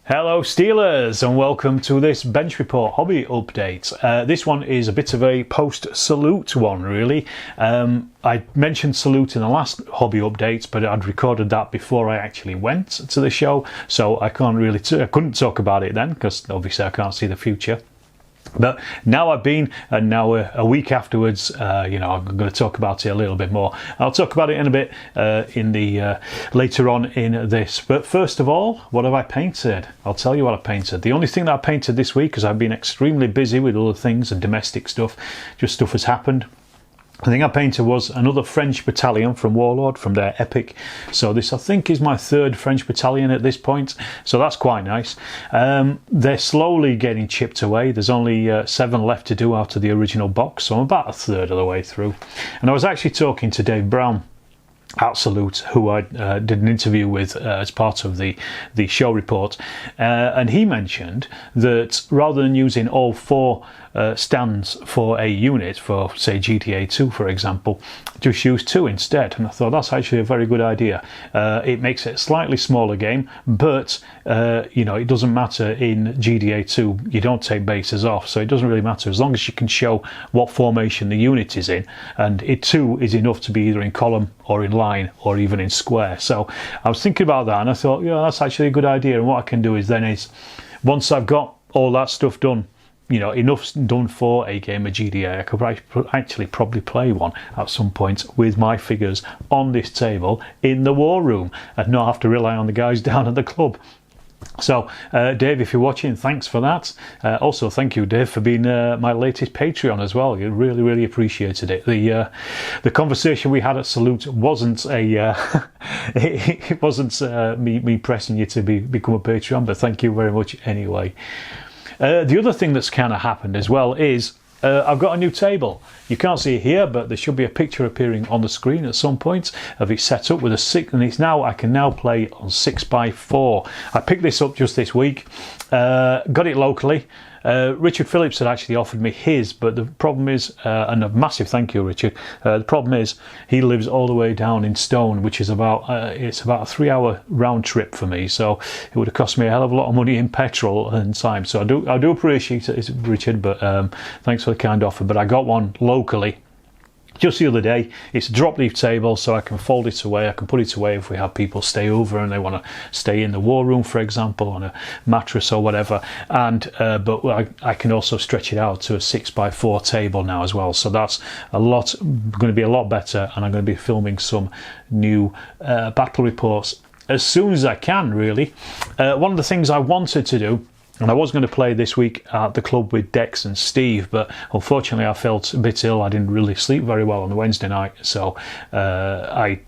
Hello Steelers, and welcome to this Bench Report hobby update. This one is a bit of a post-salute one really. I mentioned salute in the last hobby update, but I'd recorded that before I actually went to the show, so I couldn't talk about it then, because obviously I can't see the future. But now I've been, and now a week afterwards, I'm going to talk about it a little bit more. I'll talk about it in a bit later on in this. But first of all, what have I painted? I'll tell you what I painted. The only thing that I painted this week, because I've been extremely busy with other things and domestic stuff, just stuff has happened. The thing I painted was another French battalion from Warlord, from their Epic. So this, I think, is my third French battalion at this point. So that's quite nice. They're slowly getting chipped away. There's only 7 left to do out of the original box. So I'm about a third of the way through. And I was actually talking to Dave Brown at Salute, who I did an interview with as part of the show report, and he mentioned that rather than using all 4 stands for a unit, for say GTA 2 for example, just use 2 instead. And I thought that's actually a very good idea. It makes it a slightly smaller game, but it doesn't matter in GTA 2, you don't take bases off, so it doesn't really matter as long as you can show what formation the unit is in, and it too is enough to be either in column or in line or even in square. So I was thinking about that, and I thought, yeah, that's actually a good idea. And what I can do is once I've got all that stuff done, enough done for a game of GDA, I could actually probably play one at some point with my figures on this table in the war room and not have to rely on the guys down at the club. So Dave, if you're watching, thanks for that. Also thank you, Dave, for being my latest Patreon as well. You really appreciated it. The conversation we had at Salute wasn't it wasn't me pressing you to become a Patreon, but thank you very much anyway. The other thing that's kind of happened as well is I've got a new table. You can't see it here, but there should be a picture appearing on the screen at some point of it set up with a 6, and I can now play on 6x4. I picked this up just this week, got it locally. Richard Phillips had actually offered me his, but the problem is, and a massive thank you, Richard. The problem is he lives all the way down in Stone, which is about a 3-hour round trip for me. So it would have cost me a hell of a lot of money in petrol and time. So I do appreciate it, Richard, but thanks for the kind offer. But I got one locally just the other day. It's a drop leaf table, so I can fold it away. I can put it away if we have people stay over and they want to stay in the war room, for example, on a mattress or whatever. And but I can also stretch it out to a 6x4 table now as well. So that's going to be a lot better, and I'm going to be filming some new battle reports as soon as I can, really. One of the things I wanted to do, and I was going to play this week at the club with Dex and Steve, but unfortunately I felt a bit ill. I didn't really sleep very well on the Wednesday night, so I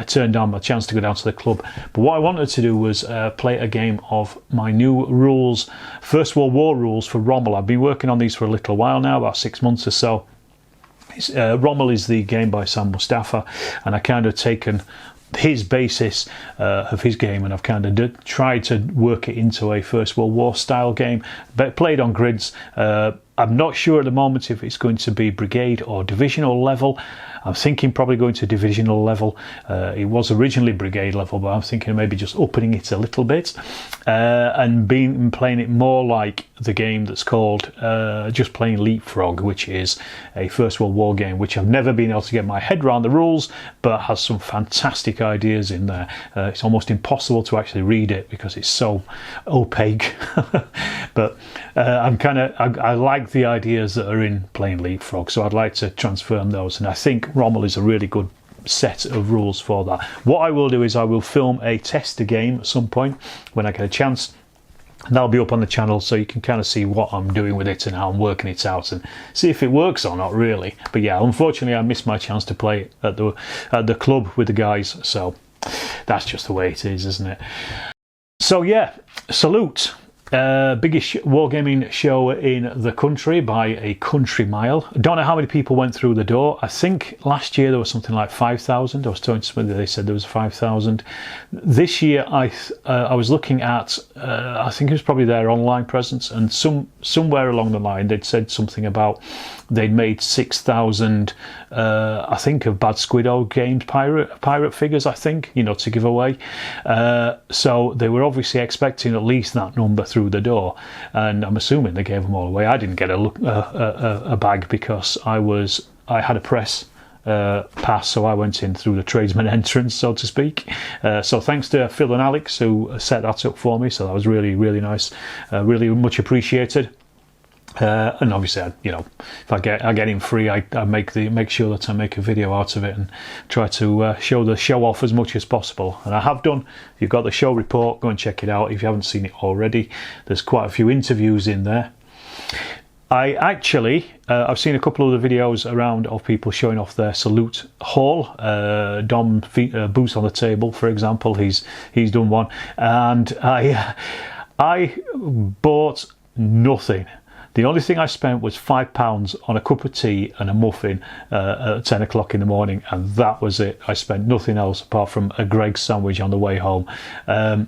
turned down my chance to go down to the club. But what I wanted to do was play a game of my new rules, First World War rules for Rommel. I've been working on these for a little while now, about 6 months or so. Rommel is the game by Sam Mustafa, and I kind of taken his basis of his game, and I've kind of tried to work it into a First World War style game, but played on grids. I'm not sure at the moment if it's going to be brigade or divisional level. I'm thinking probably going to divisional level. It was originally brigade level, but I'm thinking maybe just opening it a little bit and playing it more like the game that's called just plain Leapfrog, which is a First World War game, which I've never been able to get my head around the rules, but has some fantastic ideas in there. It's almost impossible to actually read it because it's so opaque. But I like the ideas that are in plain Leapfrog, so I'd like to transform those, and I think Rommel is a really good set of rules for that. What I will do is I will film a tester game at some point when I get a chance, and that'll be up on the channel, so you can kind of see what I'm doing with it and how I'm working it out and see if it works or not, really. But yeah, unfortunately I missed my chance to play it at the club with the guys, so that's just the way it is, isn't it? So yeah, Salute. Biggest wargaming show in the country by a country mile. I don't know how many people went through the door. I think last year there was something like 5,000. I was talking to somebody, they said there was 5,000. This year I was looking at, I think it was probably their online presence, and somewhere along the line they'd said something about they'd made 6,000, I think, of Bad Squiddo Games pirate figures, I think, you know, to give away. So they were obviously expecting at least that number through the door, and I'm assuming they gave them all away. I didn't get a bag because I had a press pass, so I went in through the tradesman entrance, so to speak. So thanks to Phil and Alex who set that up for me, so that was really, really nice, really much appreciated. And obviously, you know, if I get in free, I make sure that I make a video out of it and try to show the show off as much as possible. And I have done. If you've got the show report, go and check it out if you haven't seen it already. There's quite a few interviews in there. I actually, I've seen a couple of the videos around of people showing off their salute haul. Dom Boots on the Table, for example, he's done one, and I bought nothing. The only thing I spent was £5 on a cup of tea and a muffin at 10 o'clock in the morning, and that was it. I spent nothing else apart from a Greggs sandwich on the way home. There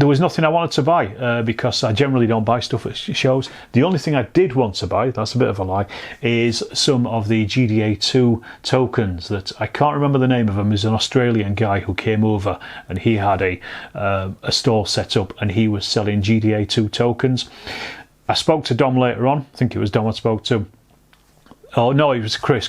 was nothing I wanted to buy because I generally don't buy stuff at shows. The only thing I did want to buy, that's a bit of a lie, is some of the GDA2 tokens that I can't remember the name of them. There's an Australian guy who came over and he had a store set up and he was selling GDA2 tokens. I spoke to Dom later on. I think it was Dom I spoke to. Oh no, it was Chris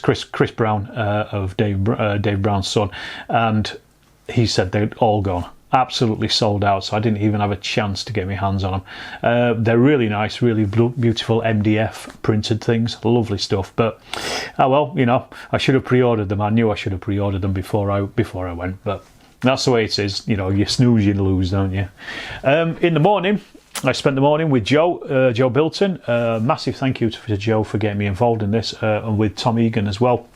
Brown of Dave Brown's son, and he said they'd all gone, absolutely sold out. So I didn't even have a chance to get my hands on them. They're really nice, really beautiful MDF printed things, lovely stuff. But oh well, you know, I should have pre-ordered them. I knew I should have pre-ordered them before I went, but that's the way it is. You know, you snooze, you lose, don't you? In the morning, I spent the morning with Joe Bilton. Massive thank you to Joe for getting me involved in this, and with Tom Egan as well.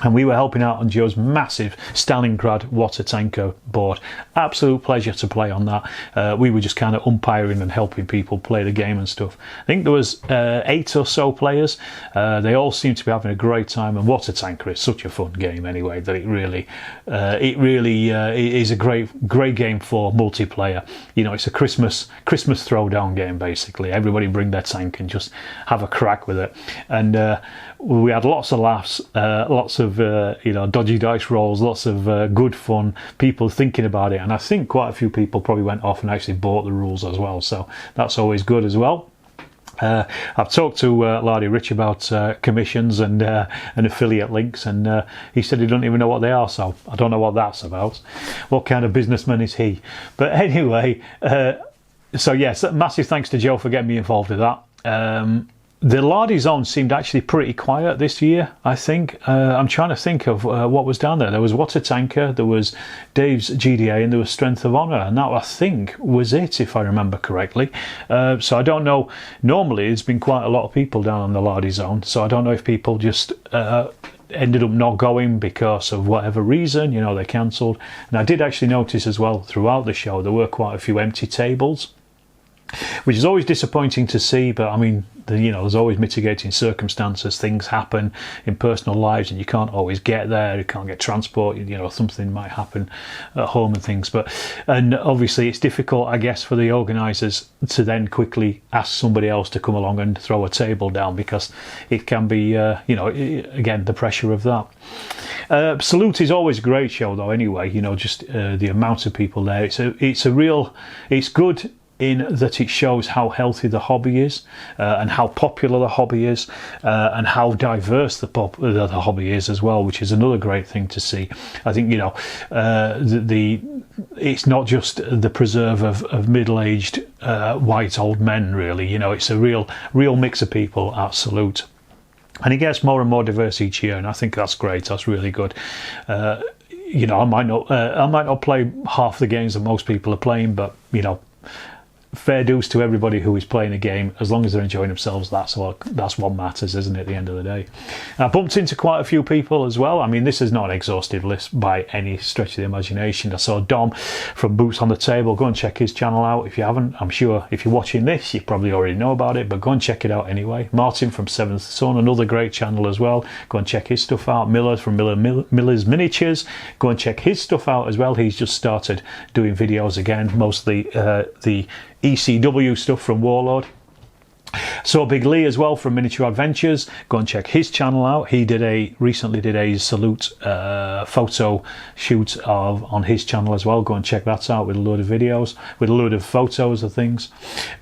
And we were helping out on Joe's massive Stalingrad water tanker board. Absolute pleasure to play on that. We were just kind of umpiring and helping people play the game and stuff. I think there was 8 or so players. They all seemed to be having a great time. And water tanker is such a fun game anyway that it really is a great game for multiplayer. You know, it's a Christmas throwdown game basically. Everybody bring their tank and just have a crack with it. And we had lots of laughs, lots of dodgy dice rolls, lots of good fun, people thinking about it, and I think quite a few people probably went off and actually bought the rules as well, so that's always good as well. I've talked to Lardy Rich about commissions and affiliate links, and he said he doesn't even know what they are, so I don't know what that's about. What kind of businessman is he? But anyway, so yes, massive thanks to Joe for getting me involved with that. The Lardy Zone seemed actually pretty quiet this year, I think. I'm trying to think of what was down there. There was Water Tanker, there was Dave's GDA, and there was Strength of Honour, and that, I think, was it, if I remember correctly. So I don't know. Normally, there's been quite a lot of people down on the Lardy Zone, so I don't know if people just ended up not going because of whatever reason, you know, they cancelled. And I did actually notice as well, throughout the show, there were quite a few empty tables, which is always disappointing to see, but I mean, there's always mitigating circumstances. Things happen in personal lives and you can't always get there, you can't get transport, something might happen at home and things. And obviously it's difficult, I guess, for the organisers to then quickly ask somebody else to come along and throw a table down, because it can be, again, the pressure of that. Salute is always a great show though anyway, just the amount of people there. It's good in that it shows how healthy the hobby is, and how popular the hobby is, and how diverse the hobby is as well, which is another great thing to see. I think it's not just the preserve of middle-aged white old men, really. It's a real mix of people at Salute, and it gets more and more diverse each year, and I think that's great. That's really good. I might not play half the games that most people are playing, but fair dues to everybody who is playing a game. As long as they're enjoying themselves, that's what matters, isn't it, at the end of the day? I bumped into quite a few people as well. I mean, this is not an exhaustive list by any stretch of the imagination. I saw Dom from Boots on the Table. Go and check his channel out if you haven't. I'm sure if you're watching this, you probably already know about it, but go and check it out anyway. Martin from Seventh Son, another great channel as well. Go and check his stuff out. Miller from Miller's Miniatures. Go and check his stuff out as well. He's just started doing videos again, mostly the ECW stuff from Warlord. So Big Lee as well from Miniature Adventures. Go and check his channel out. He recently did a salute photo shoot on his channel as well. Go and check that out with a load of videos, with a load of photos of things.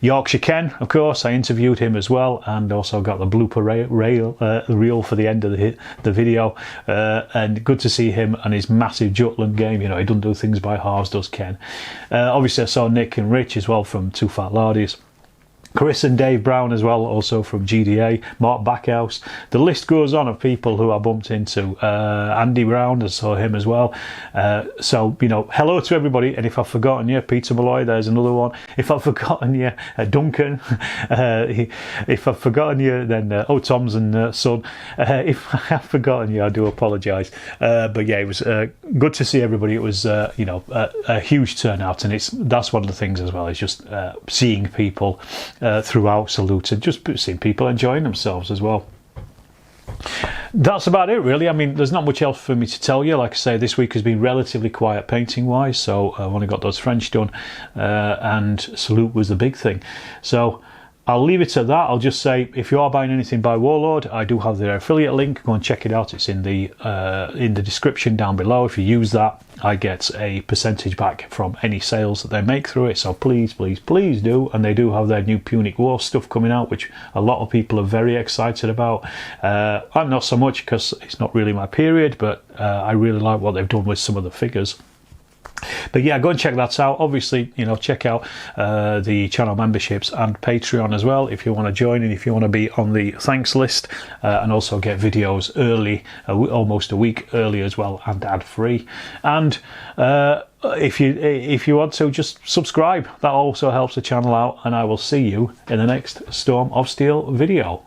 Yorkshire Ken, of course, I interviewed him as well, and also got the blooper reel for the end of the video. And good to see him and his massive Jutland game. You know, he doesn't do things by halves, does Ken. Obviously I saw Nick and Rich as well from Two Fat Lardies. Chris and Dave Brown as well, also from GDA, Mark Backhouse. The list goes on of people who I bumped into. Andy Brown, I saw him as well. So, you know, hello to everybody. And if I've forgotten you, Peter Malloy, there's another one. If I've forgotten you, Duncan. If I've forgotten you, then Tom's and son. If I have forgotten you, I do apologise. But yeah, it was good to see everybody. It was, you know, a huge turnout. And that's one of the things as well, is just seeing people throughout Salute, and just seeing people enjoying themselves as well. That's about it, really. I mean, there's not much else for me to tell you. Like I say, this week has been relatively quiet painting wise, so I've only got those French done, and Salute was the big thing. So I'll leave it at that. I'll just say, if you are buying anything by Warlord, I do have their affiliate link. Go and check it out. It's in the description down below. If you use that, I get a percentage back from any sales that they make through it. So please, please, please do. And they do have their new Punic War stuff coming out, which a lot of people are very excited about. I'm not so much, because it's not really my period, but I really like what they've done with some of the figures. But yeah, go and check that out. Obviously, you know, check out the channel memberships and Patreon as well if you want to join, and if you want to be on the thanks list, and also get videos early, almost a week early as well, and ad free. And if you want to, just subscribe. That also helps the channel out, and I will see you in the next Storm of Steel video.